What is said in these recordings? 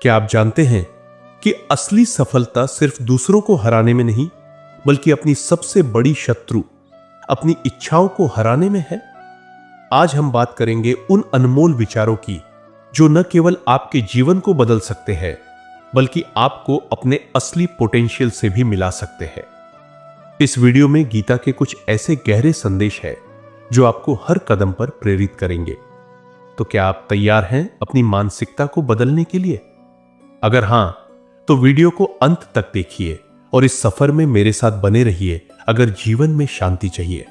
क्या आप जानते हैं कि असली सफलता सिर्फ दूसरों को हराने में नहीं, बल्कि अपनी सबसे बड़ी शत्रु अपनी इच्छाओं को हराने में है? आज हम बात करेंगे उन अनमोल विचारों की जो न केवल आपके जीवन को बदल सकते हैं, बल्कि आपको अपने असली पोटेंशियल से भी मिला सकते हैं। इस वीडियो में गीता के कुछ ऐसे गहरे संदेश हैं जो आपको हर कदम पर प्रेरित करेंगे। तो क्या आप तैयार हैं अपनी मानसिकता को बदलने के लिए? अगर हां, तो वीडियो को अंत तक देखिए और इस सफर में मेरे साथ बने रहिए। अगर जीवन में शांति चाहिए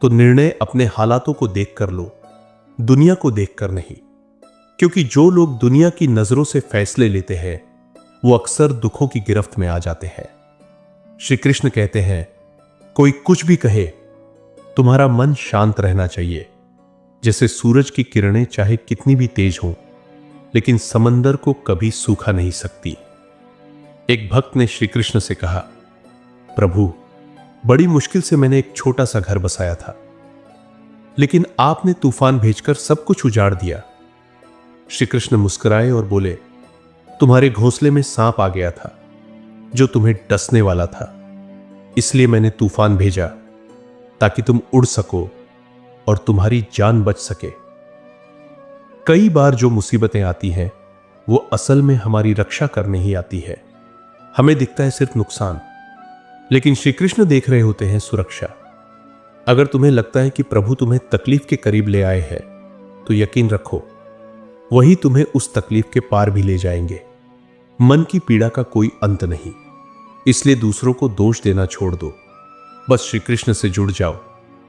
तो निर्णय अपने हालातों को देखकर लो, दुनिया को देखकर नहीं। क्योंकि जो लोग दुनिया की नजरों से फैसले लेते हैं वो अक्सर दुखों की गिरफ्त में आ जाते हैं। श्री कृष्ण कहते हैं, कोई कुछ भी कहे, तुम्हारा मन शांत रहना चाहिए। जैसे सूरज की किरणें चाहे कितनी भी तेज हों, लेकिन समंदर को कभी सूखा नहीं सकती। एक भक्त ने श्री कृष्ण से कहा, प्रभु, बड़ी मुश्किल से मैंने एक छोटा सा घर बसाया था, लेकिन आपने तूफान भेजकर सब कुछ उजाड़ दिया। श्री कृष्ण मुस्कुराए और बोले, तुम्हारे घोंसले में सांप आ गया था जो तुम्हें डसने वाला था, इसलिए मैंने तूफान भेजा ताकि तुम उड़ सको और तुम्हारी जान बच सके। कई बार जो मुसीबतें आती हैं वो असल में हमारी रक्षा करने ही आती है। हमें दिखता है सिर्फ नुकसान, लेकिन श्री कृष्ण देख रहे होते हैं सुरक्षा। अगर तुम्हें लगता है कि प्रभु तुम्हें तकलीफ के करीब ले आए हैं, तो यकीन रखो वही तुम्हें उस तकलीफ के पार भी ले जाएंगे। मन की पीड़ा का कोई अंत नहीं, इसलिए दूसरों को दोष देना छोड़ दो। बस श्री कृष्ण से जुड़ जाओ,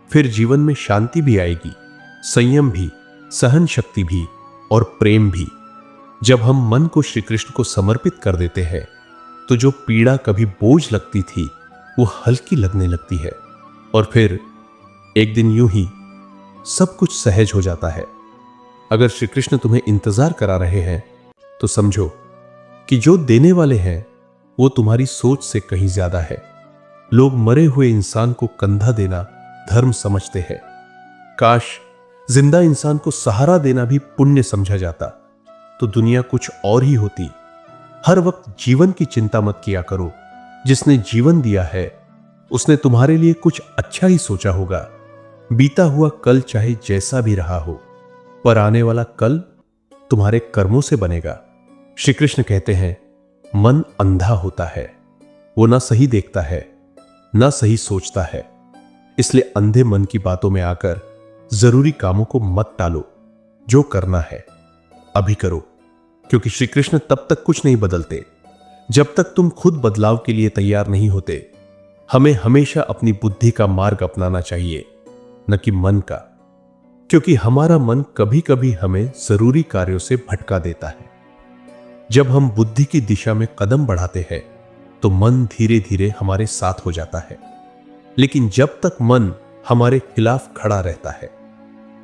फिर जीवन में शांति भी आएगी, संयम भी, सहन शक्ति भी और प्रेम भी। जब हम मन को श्री कृष्ण को समर्पित कर देते हैं तो जो पीड़ा कभी बोझ लगती थी वो हल्की लगने लगती है, और फिर एक दिन यूं ही सब कुछ सहज हो जाता है। अगर श्री कृष्ण तुम्हें इंतजार करा रहे हैं तो समझो कि जो देने वाले हैं वो तुम्हारी सोच से कहीं ज्यादा है। लोग मरे हुए इंसान को कंधा देना धर्म समझते हैं। काश जिंदा इंसान को सहारा देना भी पुण्य समझा जाता तो दुनिया कुछ और ही होती। हर वक्त जीवन की चिंता मत किया करो। जिसने जीवन दिया है उसने तुम्हारे लिए कुछ अच्छा ही सोचा होगा। बीता हुआ कल चाहे जैसा भी रहा हो, पर आने वाला कल तुम्हारे कर्मों से बनेगा। श्री कृष्ण कहते हैं, मन अंधा होता है, वो ना सही देखता है ना सही सोचता है। इसलिए अंधे मन की बातों में आकर जरूरी कामों को मत टालो। जो करना है अभी करो, क्योंकि श्री कृष्ण तब तक कुछ नहीं बदलते जब तक तुम खुद बदलाव के लिए तैयार नहीं होते। हमें हमेशा अपनी बुद्धि का मार्ग अपनाना चाहिए, न कि मन का, क्योंकि हमारा मन कभी कभी हमें जरूरी कार्यों से भटका देता है। जब हम बुद्धि की दिशा में कदम बढ़ाते हैं तो मन धीरे धीरे हमारे साथ हो जाता है, लेकिन जब तक मन हमारे खिलाफ खड़ा रहता है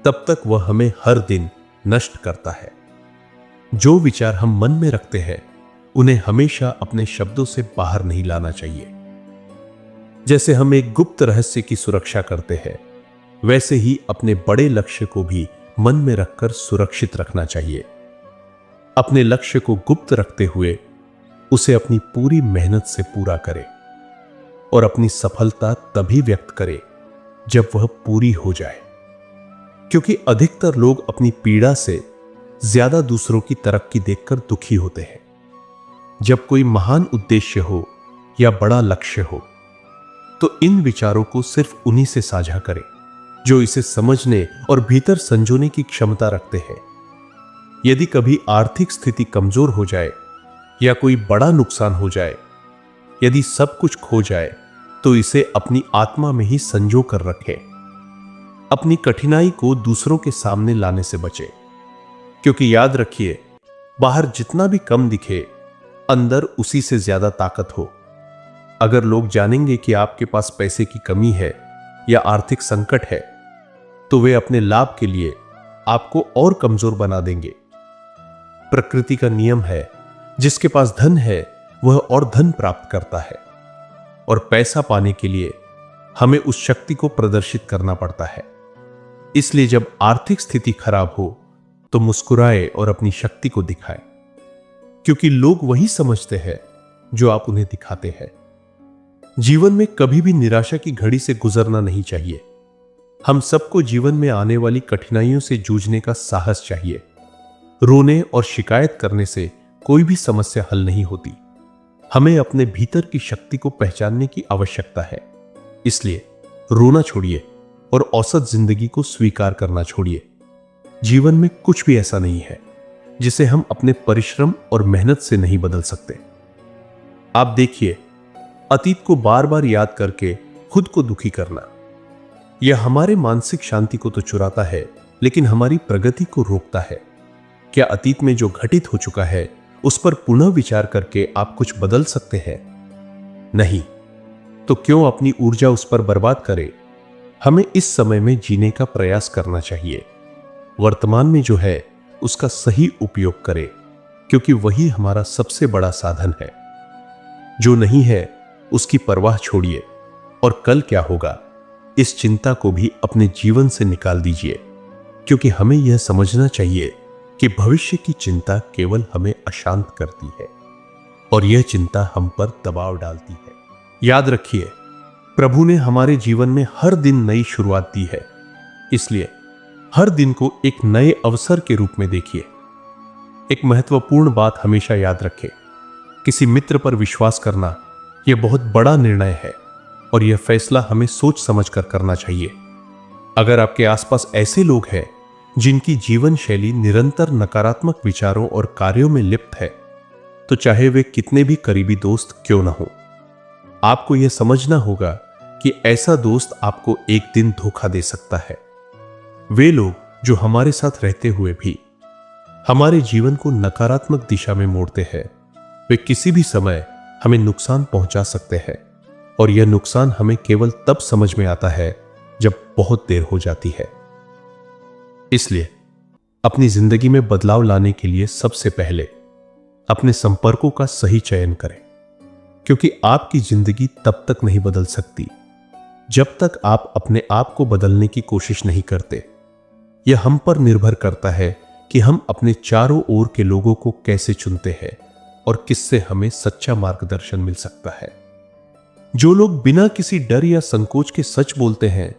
तब तक वह हमें हर दिन नष्ट करता है। जो विचार हम मन में रखते हैं उन्हें हमेशा अपने शब्दों से बाहर नहीं लाना चाहिए। जैसे हम एक गुप्त रहस्य की सुरक्षा करते हैं, वैसे ही अपने बड़े लक्ष्य को भी मन में रखकर सुरक्षित रखना चाहिए। अपने लक्ष्य को गुप्त रखते हुए उसे अपनी पूरी मेहनत से पूरा करें, और अपनी सफलता तभी व्यक्त करे जब वह पूरी हो जाए। क्योंकि अधिकतर लोग अपनी पीड़ा से ज्यादा दूसरों की तरक्की देखकर दुखी होते हैं। जब कोई महान उद्देश्य हो या बड़ा लक्ष्य हो तो इन विचारों को सिर्फ उन्हीं से साझा करें जो इसे समझने और भीतर संजोने की क्षमता रखते हैं। यदि कभी आर्थिक स्थिति कमजोर हो जाए या कोई बड़ा नुकसान हो जाए, यदि सब कुछ खो जाए, तो इसे अपनी आत्मा में ही संजो कर रखें। अपनी कठिनाई को दूसरों के सामने लाने से बचें, क्योंकि याद रखिए, बाहर जितना भी कम दिखे, अंदर उसी से ज्यादा ताकत हो। अगर लोग जानेंगे कि आपके पास पैसे की कमी है या आर्थिक संकट है, तो वे अपने लाभ के लिए आपको और कमजोर बना देंगे। प्रकृति का नियम है, जिसके पास धन है वह और धन प्राप्त करता है, और पैसा पाने के लिए हमें उस शक्ति को प्रदर्शित करना पड़ता है। इसलिए जब आर्थिक स्थिति खराब हो तो मुस्कुराए और अपनी शक्ति को दिखाए। क्योंकि लोग वही समझते हैं जो आप उन्हें दिखाते हैं। जीवन में कभी भी निराशा की घड़ी से गुजरना नहीं चाहिए। हम सबको जीवन में आने वाली कठिनाइयों से जूझने का साहस चाहिए। रोने और शिकायत करने से कोई भी समस्या हल नहीं होती। हमें अपने भीतर की शक्ति को पहचानने की आवश्यकता है। इसलिए रोना छोड़िए और औसत जिंदगी को स्वीकार करना छोड़िए। जीवन में कुछ भी ऐसा नहीं है जिसे हम अपने परिश्रम और मेहनत से नहीं बदल सकते। आप देखिए, अतीत को बार बार याद करके खुद को दुखी करना यह हमारे मानसिक शांति को तो चुराता है, लेकिन हमारी प्रगति को रोकता है। क्या अतीत में जो घटित हो चुका है उस पर पुनः विचार करके आप कुछ बदल सकते हैं? नहीं। तो क्यों अपनी ऊर्जा उस पर बर्बाद करें? हमें इस समय में जीने का प्रयास करना चाहिए। वर्तमान में जो है उसका सही उपयोग करें, क्योंकि वही हमारा सबसे बड़ा साधन है। जो नहीं है उसकी परवाह छोड़िए और कल क्या होगा इस चिंता को भी अपने जीवन से निकाल दीजिए, क्योंकि हमें यह समझना चाहिए कि भविष्य की चिंता केवल हमें अशांत करती है और यह चिंता हम पर दबाव डालती है। याद रखिए, प्रभु ने हमारे जीवन में हर दिन नई शुरुआत दी है, इसलिए हर दिन को एक नए अवसर के रूप में देखिए। एक महत्वपूर्ण बात हमेशा याद रखें, किसी मित्र पर विश्वास करना यह बहुत बड़ा निर्णय है और यह फैसला हमें सोच समझकर करना चाहिए। अगर आपके आसपास ऐसे लोग हैं जिनकी जीवन शैली निरंतर नकारात्मक विचारों और कार्यों में लिप्त है, तो चाहे वे कितने भी करीबी दोस्त क्यों न हो, आपको यह समझना होगा कि ऐसा दोस्त आपको एक दिन धोखा दे सकता है। वे लोग जो हमारे साथ रहते हुए भी हमारे जीवन को नकारात्मक दिशा में मोड़ते हैं, वे किसी भी समय हमें नुकसान पहुंचा सकते हैं और यह नुकसान हमें केवल तब समझ में आता है जब बहुत देर हो जाती है। इसलिए अपनी जिंदगी में बदलाव लाने के लिए सबसे पहले अपने संपर्कों का सही चयन करें, क्योंकि आपकी जिंदगी तब तक नहीं बदल सकती जब तक आप अपने आप को बदलने की कोशिश नहीं करते। यह हम पर निर्भर करता है कि हम अपने चारों ओर के लोगों को कैसे चुनते हैं और किससे हमें सच्चा मार्गदर्शन मिल सकता है। जो लोग बिना किसी डर या संकोच के सच बोलते हैं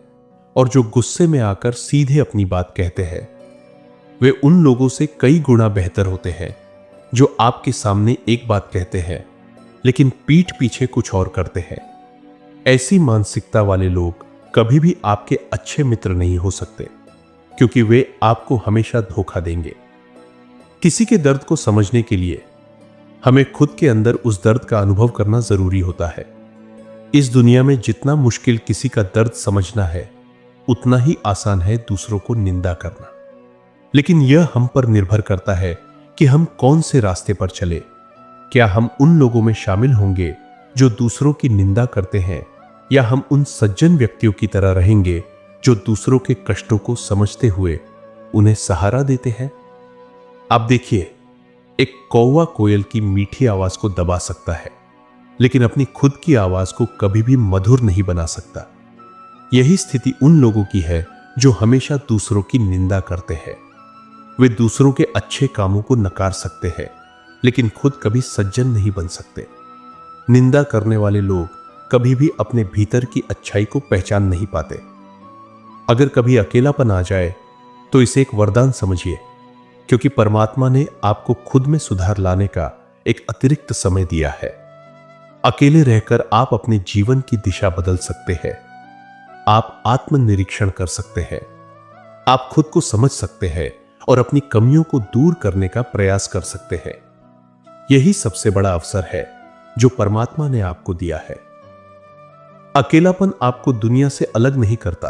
और जो गुस्से में आकर सीधे अपनी बात कहते हैं, वे उन लोगों से कई गुना बेहतर होते हैं जो आपके सामने एक बात कहते हैं लेकिन पीठ पीछे कुछ और करते हैं। ऐसी मानसिकता वाले लोग कभी भी आपके अच्छे मित्र नहीं हो सकते, क्योंकि वे आपको हमेशा धोखा देंगे। किसी के दर्द को समझने के लिए हमें खुद के अंदर उस दर्द का अनुभव करना जरूरी होता है। इस दुनिया में जितना मुश्किल किसी का दर्द समझना है, उतना ही आसान है दूसरों को निंदा करना। लेकिन यह हम पर निर्भर करता है कि हम कौन से रास्ते पर चले। क्या हम उन लोगों में शामिल होंगे जो दूसरों की निंदा करते हैं, या हम उन सज्जन व्यक्तियों की तरह रहेंगे जो दूसरों के कष्टों को समझते हुए उन्हें सहारा देते हैं? आप देखिए, एक कौवा कोयल की मीठी आवाज को दबा सकता है, लेकिन अपनी खुद की आवाज को कभी भी मधुर नहीं बना सकता। यही स्थिति उन लोगों की है जो हमेशा दूसरों की निंदा करते हैं। वे दूसरों के अच्छे कामों को नकार सकते हैं, लेकिन खुद कभी सज्जन नहीं बन सकते। निंदा करने वाले लोग कभी भी अपने भीतर की अच्छाई को पहचान नहीं पाते। अगर कभी अकेलापन आ जाए तो इसे एक वरदान समझिए, क्योंकि परमात्मा ने आपको खुद में सुधार लाने का एक अतिरिक्त समय दिया है। अकेले रहकर आप अपने जीवन की दिशा बदल सकते हैं। आप आत्मनिरीक्षण कर सकते हैं, आप खुद को समझ सकते हैं और अपनी कमियों को दूर करने का प्रयास कर सकते हैं। यही सबसे बड़ा अवसर है जो परमात्मा ने आपको दिया है। अकेलापन आपको दुनिया से अलग नहीं करता,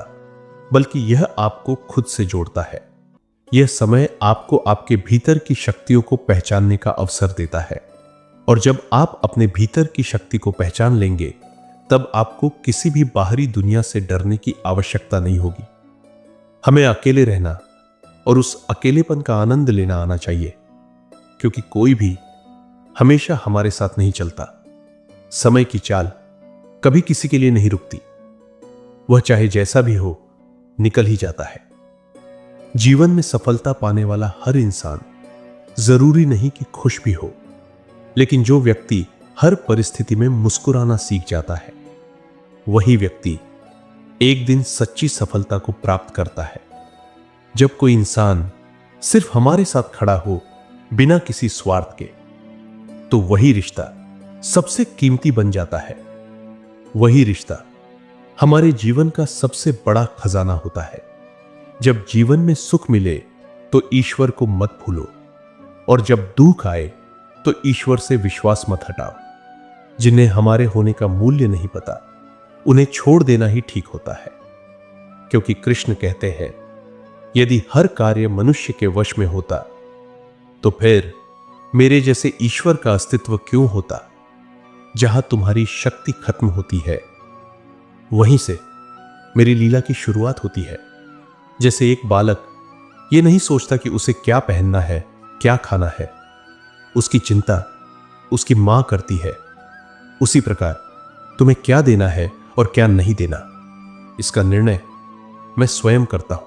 बल्कि यह आपको खुद से जोड़ता है। यह समय आपको आपके भीतर की शक्तियों को पहचानने का अवसर देता है, और जब आप अपने भीतर की शक्ति को पहचान लेंगे, तब आपको किसी भी बाहरी दुनिया से डरने की आवश्यकता नहीं होगी। हमें अकेले रहना और उस अकेलेपन का आनंद लेना आना चाहिए, क्योंकि कोई भी हमेशा हमारे साथ नहीं चलता। समय की चाल कभी किसी के लिए नहीं रुकती, वह चाहे जैसा भी हो निकल ही जाता है। जीवन में सफलता पाने वाला हर इंसान जरूरी नहीं कि खुश भी हो, लेकिन जो व्यक्ति हर परिस्थिति में मुस्कुराना सीख जाता है, वही व्यक्ति एक दिन सच्ची सफलता को प्राप्त करता है। जब कोई इंसान सिर्फ हमारे साथ खड़ा हो बिना किसी स्वार्थ के, तो वही रिश्ता सबसे कीमती बन जाता है। वही रिश्ता हमारे जीवन का सबसे बड़ा खजाना होता है। जब जीवन में सुख मिले तो ईश्वर को मत भूलो, और जब दुख आए तो ईश्वर से विश्वास मत हटाओ। जिन्हें हमारे होने का मूल्य नहीं पता, उन्हें छोड़ देना ही ठीक होता है। क्योंकि कृष्ण कहते हैं, यदि हर कार्य मनुष्य के वश में होता, तो फिर मेरे जैसे ईश्वर का अस्तित्व क्यों होता। जहां तुम्हारी शक्ति खत्म होती है, वहीं से मेरी लीला की शुरुआत होती है। जैसे एक बालक यह नहीं सोचता कि उसे क्या पहनना है, क्या खाना है, उसकी चिंता उसकी मां करती है, उसी प्रकार तुम्हें क्या देना है और क्या नहीं देना, इसका निर्णय मैं स्वयं करता हूं।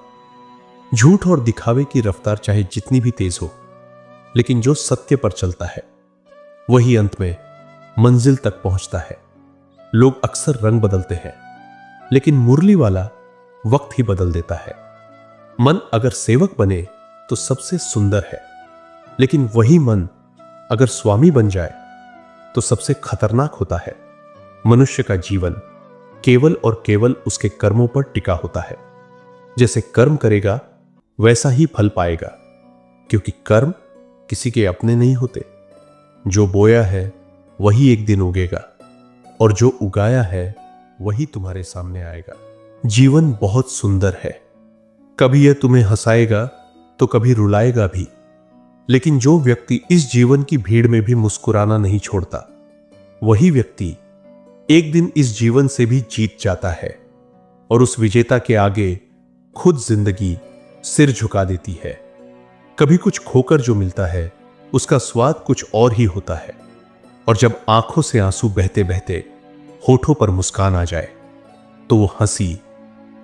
झूठ और दिखावे की रफ्तार चाहे जितनी भी तेज हो, लेकिन जो सत्य पर चलता है वही अंत में मंजिल तक पहुंचता है। लोग अक्सर रंग बदलते हैं, लेकिन मुरली वाला वक्त ही बदल देता है। मन अगर सेवक बने तो सबसे सुंदर है, लेकिन वही मन अगर स्वामी बन जाए तो सबसे खतरनाक होता है। मनुष्य का जीवन केवल और केवल उसके कर्मों पर टिका होता है। जैसे कर्म करेगा वैसा ही फल पाएगा, क्योंकि कर्म किसी के अपने नहीं होते। जो बोया है वही एक दिन उगेगा, और जो उगाया है वही तुम्हारे सामने आएगा। जीवन बहुत सुंदर है। कभी यह तुम्हें हंसाएगा तो कभी रुलाएगा भी, लेकिन जो व्यक्ति इस जीवन की भीड़ में भी मुस्कुराना नहीं छोड़ता, वही व्यक्ति एक दिन इस जीवन से भी जीत जाता है। और उस विजेता के आगे खुद जिंदगी सिर झुका देती है। कभी कुछ खोकर जो मिलता है उसका स्वाद कुछ और ही होता है। और जब आंखों से आंसू बहते बहते होठों पर मुस्कान आ जाए, तो वो हंसी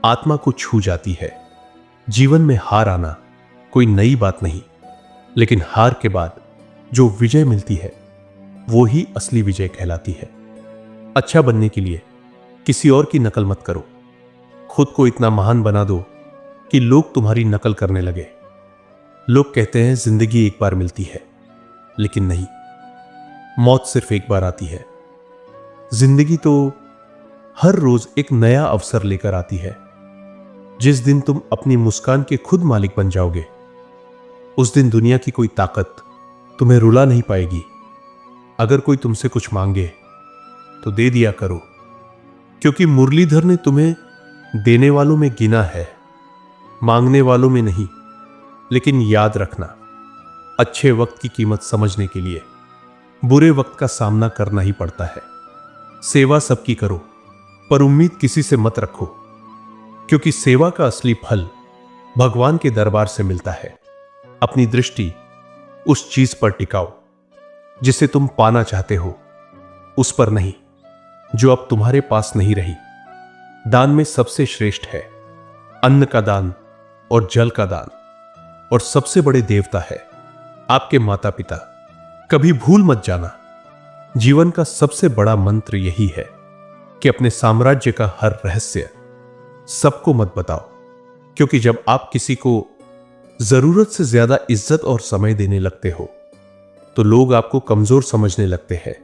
आत्मा को छू जाती है। जीवन में हार आना कोई नई बात नहीं, लेकिन हार के बाद जो विजय मिलती है वो ही असली विजय कहलाती है। अच्छा बनने के लिए किसी और की नकल मत करो। खुद को इतना महान बना दो कि लोग तुम्हारी नकल करने लगे। लोग कहते हैं जिंदगी एक बार मिलती है, लेकिन नहीं, मौत सिर्फ एक बार आती है। जिंदगी तो हर रोज एक नया अवसर लेकर आती है। जिस दिन तुम अपनी मुस्कान के खुद मालिक बन जाओगे, उस दिन दुनिया की कोई ताकत तुम्हें रुला नहीं पाएगी। अगर कोई तुमसे कुछ मांगे तो दे दिया करो, क्योंकि मुरलीधर ने तुम्हें देने वालों में गिना है, मांगने वालों में नहीं। लेकिन याद रखना, अच्छे वक्त की कीमत समझने के लिए बुरे वक्त का सामना करना ही पड़ता है। सेवा सबकी करो, पर उम्मीद किसी से मत रखो, क्योंकि सेवा का असली फल भगवान के दरबार से मिलता है। अपनी दृष्टि उस चीज पर टिकाओ जिसे तुम पाना चाहते हो, उस पर नहीं जो अब तुम्हारे पास नहीं रही। दान में सबसे श्रेष्ठ है अन्न का दान और जल का दान, और सबसे बड़े देवता है आपके माता पिता। कभी भूल मत जाना, जीवन का सबसे बड़ा मंत्र यही है कि अपने साम्राज्य का हर रहस्य सबको मत बताओ, क्योंकि जब आप किसी को जरूरत से ज्यादा इज्जत और समय देने लगते हो, तो लोग आपको कमजोर समझने लगते हैं।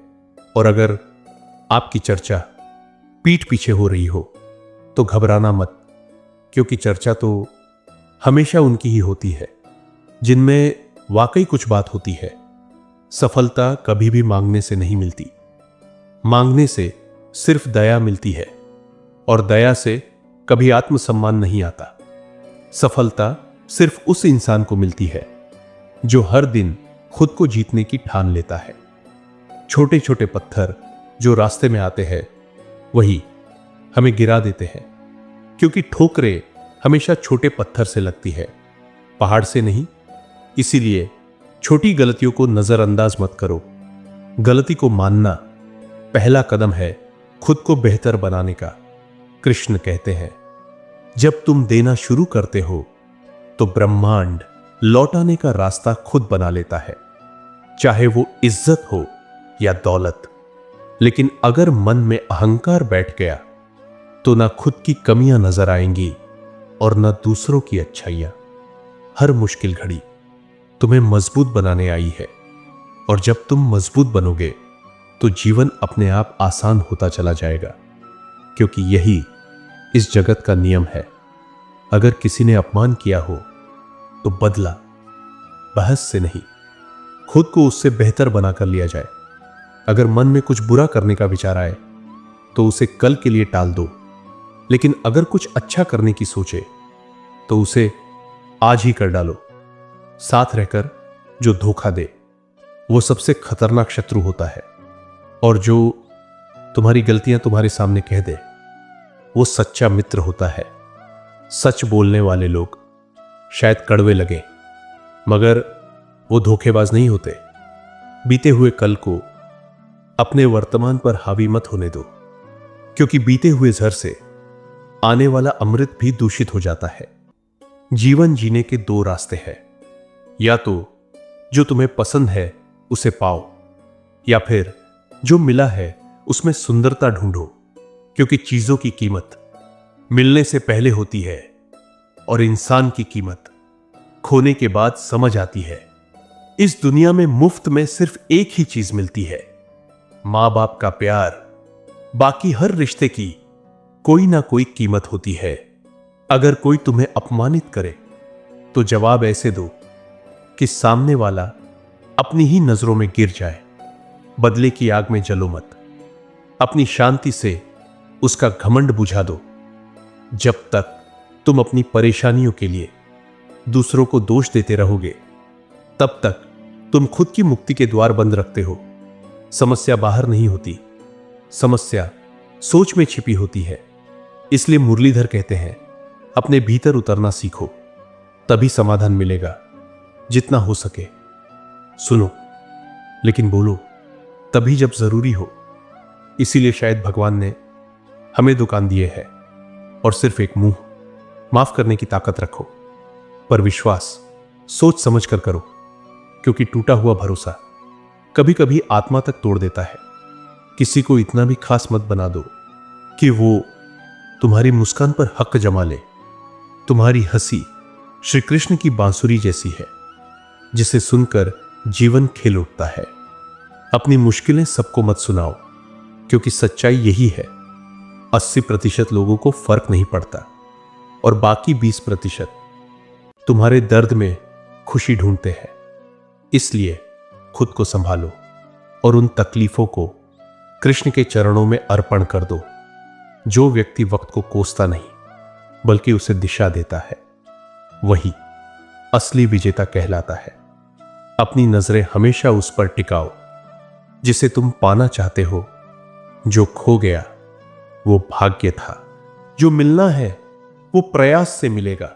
और अगर आपकी चर्चा पीठ पीछे हो रही हो तो घबराना मत, क्योंकि चर्चा तो हमेशा उनकी ही होती है जिनमें वाकई कुछ बात होती है। सफलता कभी भी मांगने से नहीं मिलती, मांगने से सिर्फ दया मिलती है, और दया से कभी आत्मसम्मान नहीं आता। सफलता सिर्फ उस इंसान को मिलती है जो हर दिन खुद को जीतने की ठान लेता है। छोटे छोटे पत्थर जो रास्ते में आते हैं वही हमें गिरा देते हैं, क्योंकि ठोकरें हमेशा छोटे पत्थर से लगती है, पहाड़ से नहीं। इसीलिए छोटी गलतियों को नजरअंदाज मत करो। गलती को मानना पहला कदम है खुद को बेहतर बनाने का। कृष्ण कहते हैं, जब तुम देना शुरू करते हो तो ब्रह्मांड लौटाने का रास्ता खुद बना लेता है, चाहे वो इज्जत हो या दौलत। लेकिन अगर मन में अहंकार बैठ गया तो ना खुद की कमियां नजर आएंगी और ना दूसरों की अच्छाइयां। हर मुश्किल घड़ी तुम्हें मजबूत बनाने आई है, और जब तुम मजबूत बनोगे तो जीवन अपने आप आसान होता चला जाएगा, क्योंकि यही इस जगत का नियम है। अगर किसी ने अपमान किया हो तो बदला बहस से नहीं, खुद को उससे बेहतर बनाकर लिया जाए। अगर मन में कुछ बुरा करने का विचार आए तो उसे कल के लिए टाल दो, लेकिन अगर कुछ अच्छा करने की सोचे तो उसे आज ही कर डालो। साथ रहकर जो धोखा दे वो सबसे खतरनाक शत्रु होता है, और जो तुम्हारी गलतियां तुम्हारे सामने कह दे वो सच्चा मित्र होता है। सच बोलने वाले लोग शायद कड़वे लगे, मगर वो धोखेबाज नहीं होते। बीते हुए कल को अपने वर्तमान पर हावी मत होने दो, क्योंकि बीते हुए जहर से आने वाला अमृत भी दूषित हो जाता है। जीवन जीने के दो रास्ते हैं, या तो जो तुम्हें पसंद है उसे पाओ, या फिर जो मिला है उसमें सुंदरता ढूंढो, क्योंकि चीजों की कीमत मिलने से पहले होती है और इंसान की कीमत खोने के बाद समझ आती है। इस दुनिया में मुफ्त में सिर्फ एक ही चीज मिलती है, मां बाप का प्यार। बाकी हर रिश्ते की कोई ना कोई कीमत होती है। अगर कोई तुम्हें अपमानित करे तो जवाब ऐसे दो कि सामने वाला अपनी ही नजरों में गिर जाए। बदले की आग में जलो मत, अपनी शांति से उसका घमंड बुझा दो। जब तक तुम अपनी परेशानियों के लिए दूसरों को दोष देते रहोगे, तब तक तुम खुद की मुक्ति के द्वार बंद रखते हो। समस्या बाहर नहीं होती, समस्या सोच में छिपी होती है। इसलिए मुरलीधर कहते हैं, अपने भीतर उतरना सीखो, तभी समाधान मिलेगा। जितना हो सके सुनो, लेकिन बोलो तभी जब जरूरी हो। इसीलिए शायद भगवान ने हमें दुकान दिए है, और सिर्फ एक मुंह। माफ करने की ताकत रखो, पर विश्वास सोच समझ कर करो, क्योंकि टूटा हुआ भरोसा कभी कभी आत्मा तक तोड़ देता है। किसी को इतना भी खास मत बना दो कि वो तुम्हारी मुस्कान पर हक जमा ले। तुम्हारी हंसी श्री कृष्ण की बांसुरी जैसी है, जिसे सुनकर जीवन खिल उठता है। अपनी मुश्किलें सबको मत सुनाओ, क्योंकि सच्चाई यही है, 80% लोगों को फर्क नहीं पड़ता, और बाकी 20% तुम्हारे दर्द में खुशी ढूंढते हैं। इसलिए खुद को संभालो और उन तकलीफों को कृष्ण के चरणों में अर्पण कर दो। जो व्यक्ति वक्त को कोसता नहीं बल्कि उसे दिशा देता है, वही असली विजेता कहलाता है। अपनी नजरें हमेशा उस पर टिकाओ जिसे तुम पाना चाहते हो। जो खो गया वो भाग्य था, जो मिलना है वो प्रयास से मिलेगा।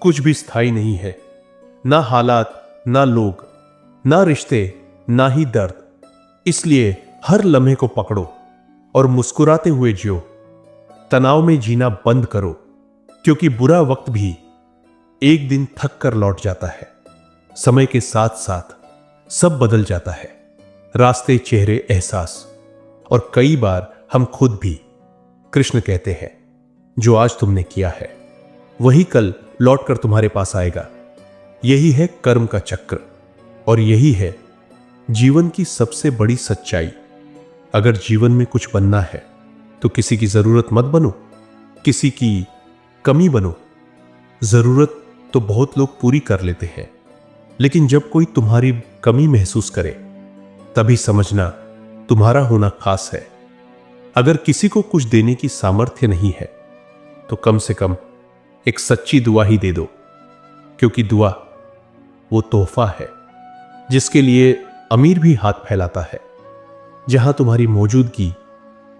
कुछ भी स्थायी नहीं है, ना हालात, ना लोग, ना रिश्ते, ना ही दर्द। इसलिए हर लम्हे को पकड़ो और मुस्कुराते हुए जियो। तनाव में जीना बंद करो, क्योंकि बुरा वक्त भी एक दिन थक कर लौट जाता है। समय के साथ साथ सब बदल जाता है, रास्ते, चेहरे, एहसास, और कई बार हम खुद भी। कृष्ण कहते हैं, जो आज तुमने किया है वही कल लौटकर तुम्हारे पास आएगा। यही है कर्म का चक्र, और यही है जीवन की सबसे बड़ी सच्चाई। अगर जीवन में कुछ बनना है तो किसी की जरूरत मत बनो, किसी की कमी बनो। जरूरत तो बहुत लोग पूरी कर लेते हैं, लेकिन जब कोई तुम्हारी कमी महसूस करे तभी समझना तुम्हारा होना खास है। अगर किसी को कुछ देने की सामर्थ्य नहीं है तो कम से कम एक सच्ची दुआ ही दे दो, क्योंकि दुआ वो तोहफा है जिसके लिए अमीर भी हाथ फैलाता है। जहां तुम्हारी मौजूदगी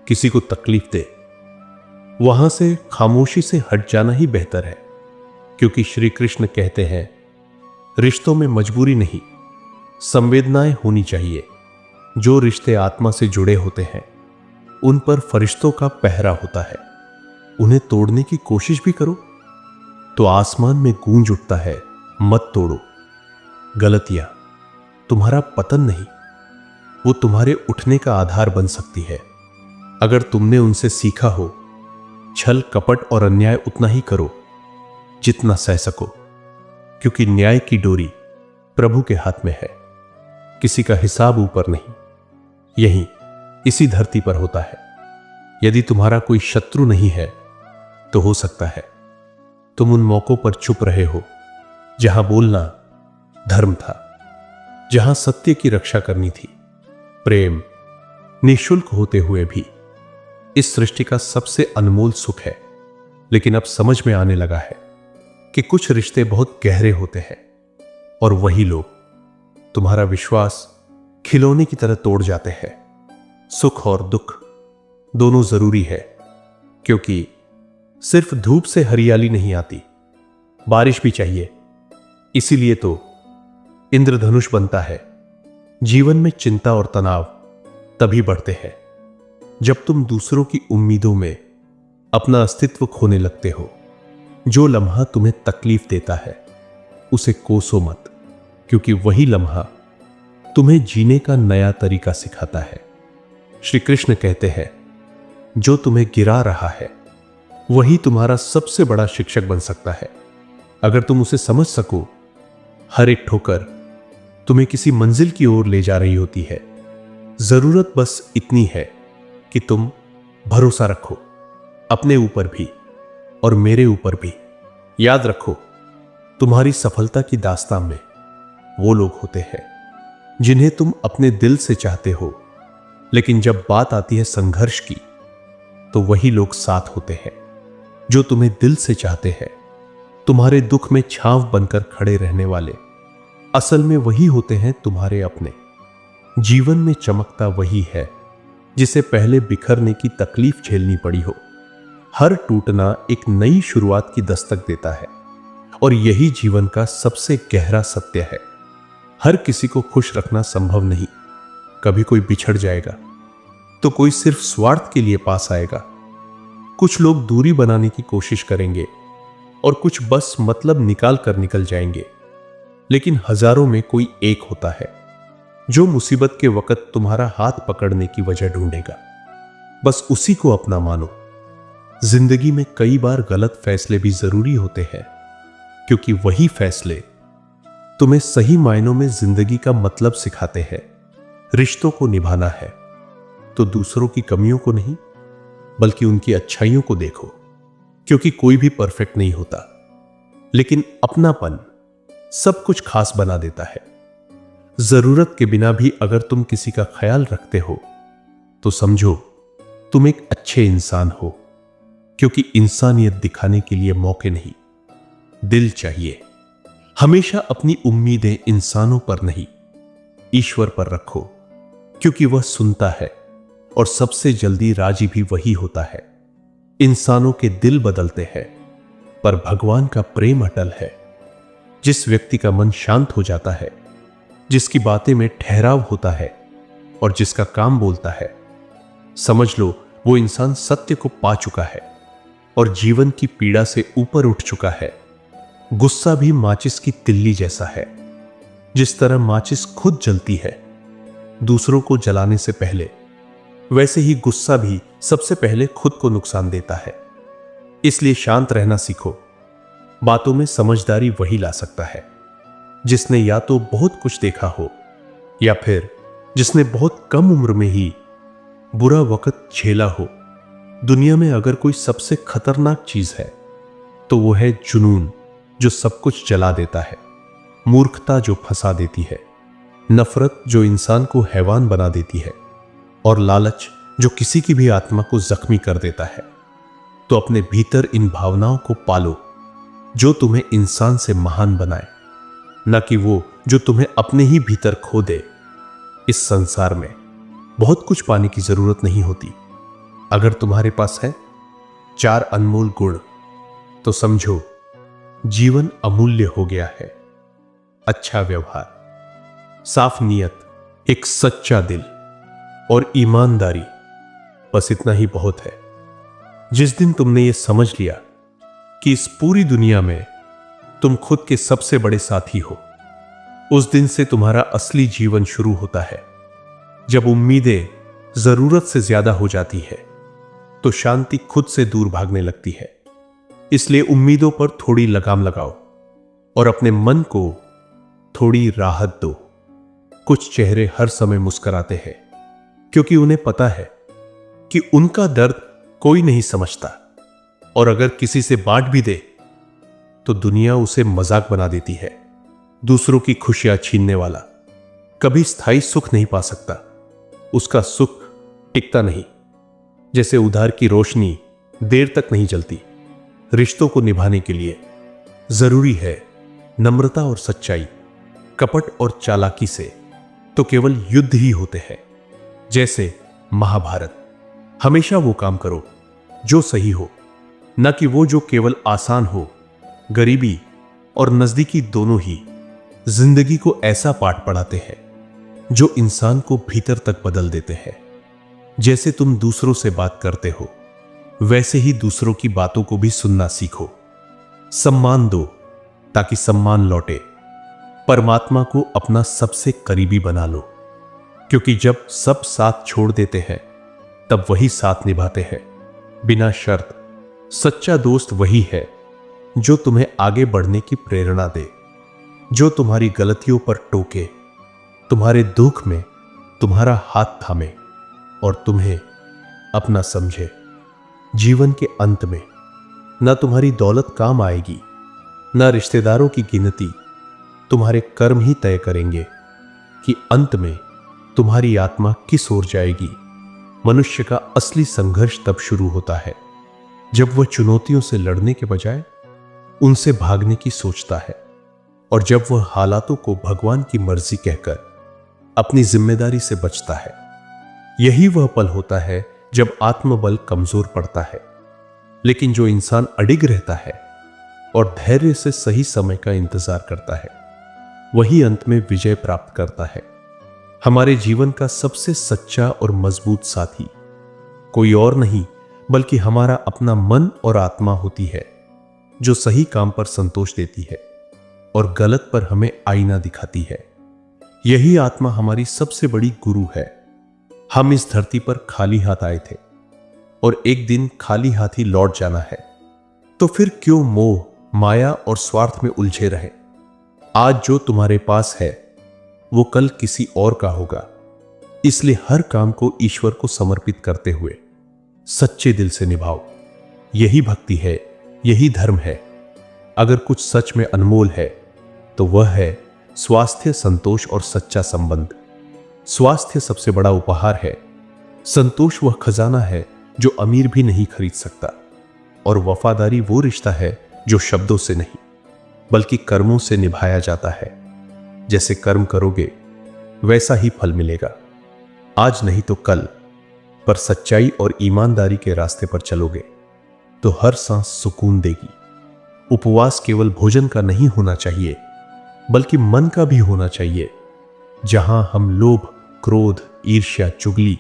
किसी को तकलीफ दे, वहां से खामोशी से हट जाना ही बेहतर है, क्योंकि श्री कृष्ण कहते हैं, रिश्तों में मजबूरी नहीं, संवेदनाएं होनी चाहिए। जो रिश्ते आत्मा से जुड़े होते हैं उन पर फरिश्तों का पहरा होता है। उन्हें तोड़ने की कोशिश भी करो तो आसमान में गूंज उठता है, मत तोड़ो। गलतियां तुम्हारा पतन नहीं, वो तुम्हारे उठने का आधार बन सकती है। अगर तुमने उनसे सीखा हो, छल कपट और अन्याय उतना ही करो जितना सह सको, क्योंकि न्याय की डोरी प्रभु के हाथ में है। किसी का हिसाब ऊपर नहीं, यहीं इसी धरती पर होता है। यदि तुम्हारा कोई शत्रु नहीं है तो हो सकता है तुम उन मौकों पर चुप रहे हो जहां बोलना धर्म था, जहां सत्य की रक्षा करनी थी। प्रेम निःशुल्क होते हुए भी इस सृष्टि का सबसे अनमोल सुख है। लेकिन अब समझ में आने लगा है कि कुछ रिश्ते बहुत गहरे होते हैं और वही लोग तुम्हारा विश्वास खिलौने की तरह तोड़ जाते हैं। सुख और दुख दोनों जरूरी है, क्योंकि सिर्फ धूप से हरियाली नहीं आती, बारिश भी चाहिए। इसीलिए तो इंद्रधनुष बनता है। जीवन में चिंता और तनाव तभी बढ़ते हैं जब तुम दूसरों की उम्मीदों में अपना अस्तित्व खोने लगते हो। जो लम्हा तुम्हें तकलीफ देता है उसे कोसो मत, क्योंकि वही लम्हा तुम्हें जीने का नया तरीका सिखाता है। श्री कृष्ण कहते हैं, जो तुम्हें गिरा रहा है वही तुम्हारा सबसे बड़ा शिक्षक बन सकता है, अगर तुम उसे समझ सको। हर एक ठोकर तुम्हें किसी मंजिल की ओर ले जा रही होती है। जरूरत बस इतनी है कि तुम भरोसा रखो, अपने ऊपर भी और मेरे ऊपर भी। याद रखो, तुम्हारी सफलता की दास्तान में वो लोग होते हैं जिन्हें तुम अपने दिल से चाहते हो, लेकिन जब बात आती है संघर्ष की तो वही लोग साथ होते हैं जो तुम्हें दिल से चाहते हैं। तुम्हारे दुख में छांव बनकर खड़े रहने वाले असल में वही होते हैं तुम्हारे अपने। जीवन में चमकता वही है जिसे पहले बिखरने की तकलीफ झेलनी पड़ी हो। हर टूटना एक नई शुरुआत की दस्तक देता है और यही जीवन का सबसे गहरा सत्य है। हर किसी को खुश रखना संभव नहीं। कभी कोई बिछड़ जाएगा तो कोई सिर्फ स्वार्थ के लिए पास आएगा। कुछ लोग दूरी बनाने की कोशिश करेंगे और कुछ बस मतलब निकाल कर निकल जाएंगे, लेकिन हजारों में कोई एक होता है जो मुसीबत के वक्त तुम्हारा हाथ पकड़ने की वजह ढूंढेगा। बस उसी को अपना मानो। जिंदगी में कई बार गलत फैसले भी जरूरी होते हैं, क्योंकि वही फैसले तुम्हें सही मायनों में जिंदगी का मतलब सिखाते हैं। रिश्तों को निभाना है तो दूसरों की कमियों को नहीं, बल्कि उनकी अच्छाइयों को देखो, क्योंकि कोई भी परफेक्ट नहीं होता, लेकिन अपनापन सब कुछ खास बना देता है। जरूरत के बिना भी अगर तुम किसी का ख्याल रखते हो तो समझो तुम एक अच्छे इंसान हो, क्योंकि इंसानियत दिखाने के लिए मौके नहीं, दिल चाहिए। हमेशा अपनी उम्मीदें इंसानों पर नहीं, ईश्वर पर रखो, क्योंकि वह सुनता है और सबसे जल्दी राजी भी वही होता है। इंसानों के दिल बदलते हैं, पर भगवान का प्रेम अटल है। जिस व्यक्ति का मन शांत हो जाता है, जिसकी बातें में ठहराव होता है और जिसका काम बोलता है, समझ लो वो इंसान सत्य को पा चुका है और जीवन की पीड़ा से ऊपर उठ चुका है। गुस्सा भी माचिस की तिल्ली जैसा है। जिस तरह माचिस खुद जलती है दूसरों को जलाने से पहले, वैसे ही गुस्सा भी सबसे पहले खुद को नुकसान देता है। इसलिए शांत रहना सीखो। बातों में समझदारी वही ला सकता है जिसने या तो बहुत कुछ देखा हो या फिर जिसने बहुत कम उम्र में ही बुरा वक्त झेला हो। दुनिया में अगर कोई सबसे खतरनाक चीज है तो वो है जुनून, जो सब कुछ जला देता है, मूर्खता जो फंसा देती है, नफरत जो इंसान को हैवान बना देती है, और लालच जो किसी की भी आत्मा को जख्मी कर देता है। तो अपने भीतर इन भावनाओं को पालो जो तुम्हें इंसान से महान बनाए, न कि वो जो तुम्हें अपने ही भीतर खो दे। इस संसार में बहुत कुछ पाने की जरूरत नहीं होती। अगर तुम्हारे पास है 4 अनमोल गुण तो समझो जीवन अमूल्य हो गया है। अच्छा व्यवहार, साफ नीयत, एक सच्चा दिल और ईमानदारी, बस इतना ही बहुत है। जिस दिन तुमने ये समझ लिया कि इस पूरी दुनिया में तुम खुद के सबसे बड़े साथी हो, उस दिन से तुम्हारा असली जीवन शुरू होता है। जब उम्मीदें जरूरत से ज्यादा हो जाती है तो शांति खुद से दूर भागने लगती है। इसलिए उम्मीदों पर थोड़ी लगाम लगाओ और अपने मन को थोड़ी राहत दो। कुछ चेहरे हर समय मुस्कुराते हैं क्योंकि उन्हें पता है कि उनका दर्द कोई नहीं समझता, और अगर किसी से बांट भी दे तो दुनिया उसे मजाक बना देती है। दूसरों की खुशियां छीनने वाला कभी स्थायी सुख नहीं पा सकता। उसका सुख टिकता नहीं। जैसे उधार की रोशनी देर तक नहीं जलती। रिश्तों को निभाने के लिए जरूरी है नम्रता और सच्चाई। कपट और चालाकी से तो केवल युद्ध ही होते हैं। जैसे महाभारत। हमेशा वो काम करो जो सही हो, न कि वो जो केवल आसान हो। गरीबी और नजदीकी दोनों ही जिंदगी को ऐसा पाठ पढ़ाते हैं जो इंसान को भीतर तक बदल देते हैं। जैसे तुम दूसरों से बात करते हो वैसे ही दूसरों की बातों को भी सुनना सीखो। सम्मान दो ताकि सम्मान लौटे। परमात्मा को अपना सबसे करीबी बना लो, क्योंकि जब सब साथ छोड़ देते हैं तब वही साथ निभाते हैं बिना शर्त। सच्चा दोस्त वही है जो तुम्हें आगे बढ़ने की प्रेरणा दे, जो तुम्हारी गलतियों पर टोके, तुम्हारे दुख में तुम्हारा हाथ थामे और तुम्हें अपना समझे। जीवन के अंत में ना तुम्हारी दौलत काम आएगी, ना रिश्तेदारों की गिनती। तुम्हारे कर्म ही तय करेंगे कि अंत में तुम्हारी आत्मा किस ओर जाएगी। मनुष्य का असली संघर्ष तब शुरू होता है जब वह चुनौतियों से लड़ने के बजाय उनसे भागने की सोचता है, और जब वह हालातों को भगवान की मर्जी कहकर अपनी जिम्मेदारी से बचता है। यही वह पल होता है जब आत्मबल कमजोर पड़ता है। लेकिन जो इंसान अडिग रहता है और धैर्य से सही समय का इंतजार करता है, वही अंत में विजय प्राप्त करता है। हमारे जीवन का सबसे सच्चा और मजबूत साथी कोई और नहीं बल्कि हमारा अपना मन और आत्मा होती है, जो सही काम पर संतोष देती है और गलत पर हमें आईना दिखाती है। यही आत्मा हमारी सबसे बड़ी गुरु है। हम इस धरती पर खाली हाथ आए थे और एक दिन खाली हाथ ही लौट जाना है, तो फिर क्यों मोह, माया और स्वार्थ में उलझे रहे। आज जो तुम्हारे पास है वो कल किसी और का होगा। इसलिए हर काम को ईश्वर को समर्पित करते हुए सच्चे दिल से निभाओ। यही भक्ति है, यही धर्म है। अगर कुछ सच में अनमोल है तो वह है स्वास्थ्य, संतोष और सच्चा संबंध। स्वास्थ्य सबसे बड़ा उपहार है। संतोष वह खजाना है जो अमीर भी नहीं खरीद सकता, और वफादारी वो रिश्ता है जो शब्दों से नहीं बल्कि कर्मों से निभाया जाता है। जैसे कर्म करोगे वैसा ही फल मिलेगा। आज नहीं तो कल, पर सच्चाई और ईमानदारी के रास्ते पर चलोगे तो हर सांस सुकून देगी। उपवास केवल भोजन का नहीं होना चाहिए बल्कि मन का भी होना चाहिए, जहां हम लोभ, क्रोध, ईर्ष्या, चुगली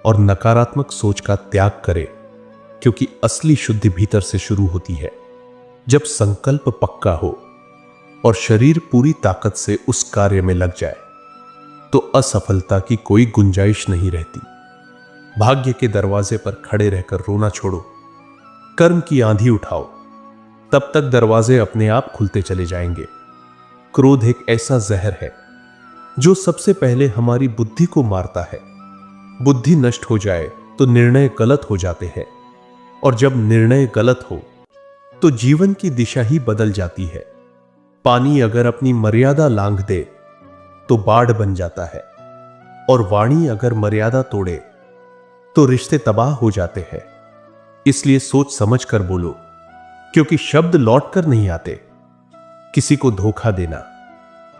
और नकारात्मक सोच का त्याग करें, क्योंकि असली शुद्धि भीतर से शुरू होती है। जब संकल्प पक्का हो और शरीर पूरी ताकत से उस कार्य में लग जाए तो असफलता की कोई गुंजाइश नहीं रहती। भाग्य के दरवाजे पर खड़े रहकर रोना छोड़ो, कर्म की आंधी उठाओ, तब तक दरवाजे अपने आप खुलते चले जाएंगे। क्रोध एक ऐसा जहर है जो सबसे पहले हमारी बुद्धि को मारता है। बुद्धि नष्ट हो जाए तो निर्णय गलत हो जाते हैं, और जब निर्णय गलत हो तो जीवन की दिशा ही बदल जाती है। पानी अगर अपनी मर्यादा लांघ दे तो बाढ़ बन जाता है, और वाणी अगर मर्यादा तोड़े तो रिश्ते तबाह हो जाते हैं। इसलिए सोच समझ कर बोलो, क्योंकि शब्द लौट कर नहीं आते। किसी को धोखा देना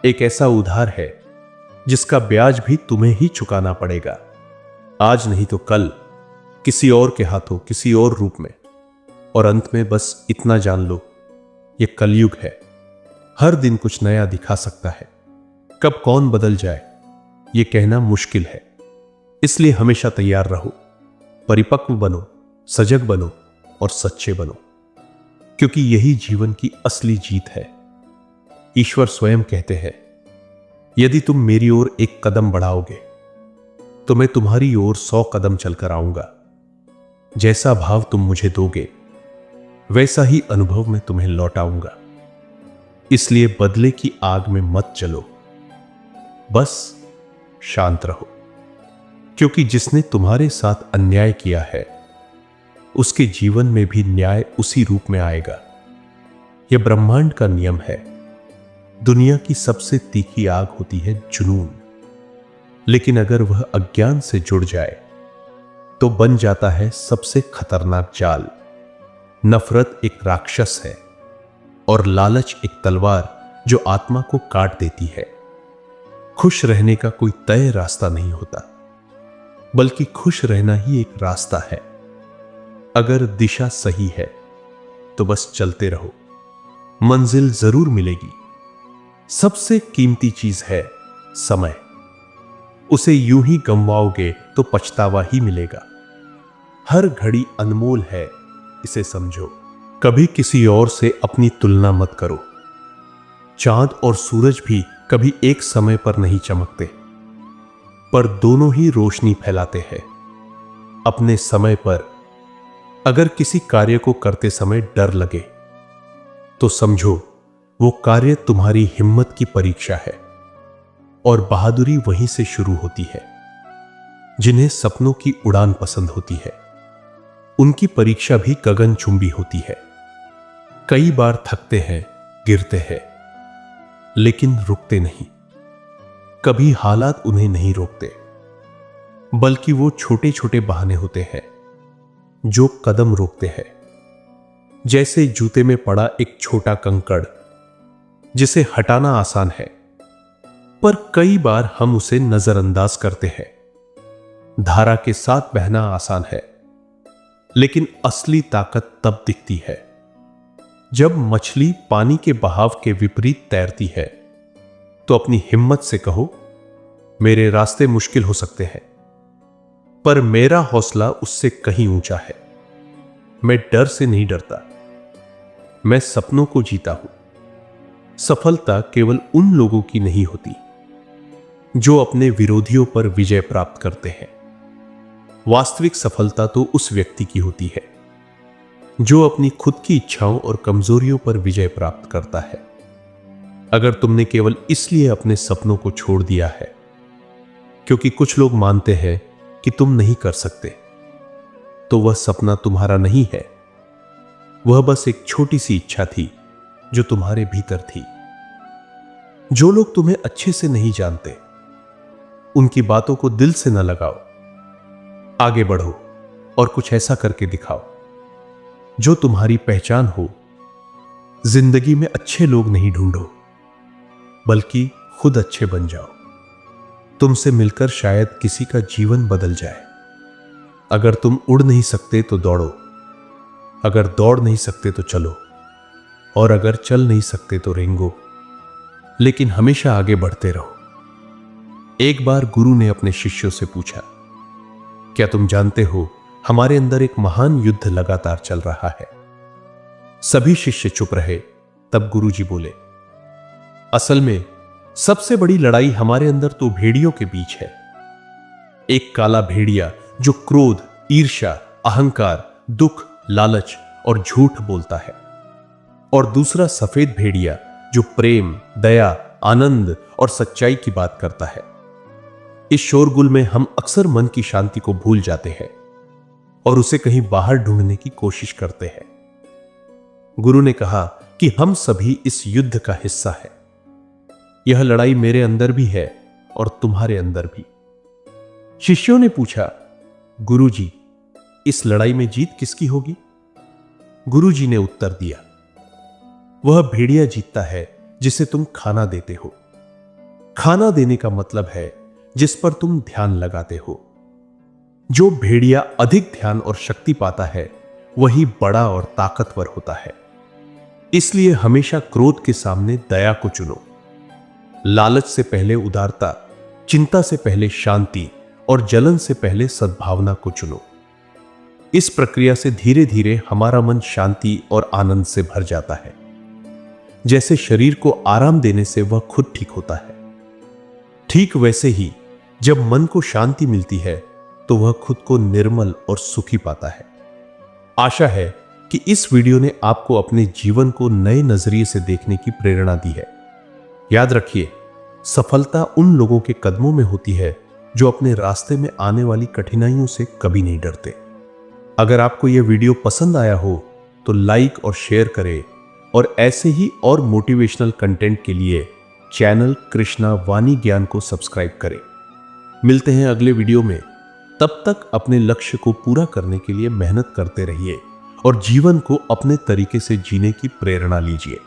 एक ऐसा उधार है जिसका ब्याज भी तुम्हें ही चुकाना पड़ेगा। आज नहीं तो कल, किसी और के हाथों, किसी और रूप में। और अंत में बस इतना जान लो, यह कलयुग है। हर दिन कुछ नया दिखा सकता है। कब कौन बदल जाए यह कहना मुश्किल है। इसलिए हमेशा तैयार रहो, परिपक्व बनो, सजग बनो और सच्चे बनो, क्योंकि यही जीवन की असली जीत है। ईश्वर स्वयं कहते हैं, यदि तुम मेरी ओर एक कदम बढ़ाओगे तो मैं तुम्हारी ओर 100 कदम चलकर आऊंगा। जैसा भाव तुम मुझे दोगे वैसा ही अनुभव मैं तुम्हें लौटाऊंगा। इसलिए बदले की आग में मत चलो, बस शांत रहो, क्योंकि जिसने तुम्हारे साथ अन्याय किया है उसके जीवन में भी न्याय उसी रूप में आएगा। यह ब्रह्मांड का नियम है। दुनिया की सबसे तीखी आग होती है जुनून, लेकिन अगर वह अज्ञान से जुड़ जाए तो बन जाता है सबसे खतरनाक जाल। नफरत एक राक्षस है और लालच एक तलवार जो आत्मा को काट देती है। खुश रहने का कोई तय रास्ता नहीं होता, बल्कि खुश रहना ही एक रास्ता है। अगर दिशा सही है तो बस चलते रहो, मंजिल जरूर मिलेगी। सबसे कीमती चीज है समय। उसे यूं ही गंवाओगे तो पछतावा ही मिलेगा। हर घड़ी अनमोल है, इसे समझो। कभी किसी और से अपनी तुलना मत करो। चांद और सूरज भी कभी एक समय पर नहीं चमकते, पर दोनों ही रोशनी फैलाते हैं अपने समय पर। अगर किसी कार्य को करते समय डर लगे तो समझो वो कार्य तुम्हारी हिम्मत की परीक्षा है, और बहादुरी वहीं से शुरू होती है। जिन्हें सपनों की उड़ान पसंद होती है उनकी परीक्षा भी गगनचुंबी होती है। कई बार थकते हैं, गिरते हैं, लेकिन रुकते नहीं। कभी हालात उन्हें नहीं रोकते, बल्कि वो छोटे छोटे बहाने होते हैं जो कदम रोकते हैं। जैसे जूते में पड़ा एक छोटा कंकड़ जिसे हटाना आसान है, पर कई बार हम उसे नजरअंदाज करते हैं। धारा के साथ बहना आसान है, लेकिन असली ताकत तब दिखती है जब मछली पानी के बहाव के विपरीत तैरती है। तो अपनी हिम्मत से कहो, मेरे रास्ते मुश्किल हो सकते हैं, पर मेरा हौसला उससे कहीं ऊंचा है। मैं डर से नहीं डरता, मैं सपनों को जीता हूं। सफलता केवल उन लोगों की नहीं होती जो अपने विरोधियों पर विजय प्राप्त करते हैं। वास्तविक सफलता तो उस व्यक्ति की होती है जो अपनी खुद की इच्छाओं और कमजोरियों पर विजय प्राप्त करता है। अगर तुमने केवल इसलिए अपने सपनों को छोड़ दिया है क्योंकि कुछ लोग मानते हैं कि तुम नहीं कर सकते, तो वह सपना तुम्हारा नहीं है। वह बस एक छोटी सी इच्छा थी जो तुम्हारे भीतर थी। जो लोग तुम्हें अच्छे से नहीं जानते उनकी बातों को दिल से न लगाओ। आगे बढ़ो और कुछ ऐसा करके दिखाओ जो तुम्हारी पहचान हो। जिंदगी में अच्छे लोग नहीं ढूंढो, बल्कि खुद अच्छे बन जाओ। तुमसे मिलकर शायद किसी का जीवन बदल जाए। अगर तुम उड़ नहीं सकते तो दौड़ो, अगर दौड़ नहीं सकते तो चलो, और अगर चल नहीं सकते तो रेंगो, लेकिन हमेशा आगे बढ़ते रहो। एक बार गुरु ने अपने शिष्यों से पूछा, क्या तुम जानते हो हमारे अंदर एक महान युद्ध लगातार चल रहा है? सभी शिष्य चुप रहे। तब गुरुजी बोले, असल में सबसे बड़ी लड़ाई हमारे अंदर तो भेड़ियों के बीच है। एक काला भेड़िया जो क्रोध, ईर्ष्या, अहंकार, दुख, लालच और झूठ बोलता है, और दूसरा सफेद भेड़िया जो प्रेम, दया, आनंद और सच्चाई की बात करता है। इस शोरगुल में हम अक्सर मन की शांति को भूल जाते हैं और उसे कहीं बाहर ढूंढने की कोशिश करते हैं। गुरु ने कहा कि हम सभी इस युद्ध का हिस्सा है। यह लड़ाई मेरे अंदर भी है और तुम्हारे अंदर भी। शिष्यों ने पूछा, गुरुजी, इस लड़ाई में जीत किसकी होगी? गुरुजी ने उत्तर दिया, वह भेड़िया जीतता है जिसे तुम खाना देते हो। खाना देने का मतलब है जिस पर तुम ध्यान लगाते हो। जो भेड़िया अधिक ध्यान और शक्ति पाता है वही बड़ा और ताकतवर होता है। इसलिए हमेशा क्रोध के सामने दया को चुनो, लालच से पहले उदारता, चिंता से पहले शांति और जलन से पहले सद्भावना को चुनो। इस प्रक्रिया से धीरे धीरे हमारा मन शांति और आनंद से भर जाता है। जैसे शरीर को आराम देने से वह खुद ठीक होता है, ठीक वैसे ही जब मन को शांति मिलती है तो वह खुद को निर्मल और सुखी पाता है। आशा है कि इस वीडियो ने आपको अपने जीवन को नए नजरिए से देखने की प्रेरणा दी है। याद रखिए, सफलता उन लोगों के कदमों में होती है जो अपने रास्ते में आने वाली कठिनाइयों से कभी नहीं डरते। अगर आपको यह वीडियो पसंद आया हो तो लाइक और शेयर करें और ऐसे ही और मोटिवेशनल कंटेंट के लिए चैनल कृष्णा वाणी ज्ञान को सब्सक्राइब करें। मिलते हैं अगले वीडियो में। तब तक अपने लक्ष्य को पूरा करने के लिए मेहनत करते रहिए और जीवन को अपने तरीके से जीने की प्रेरणा लीजिए।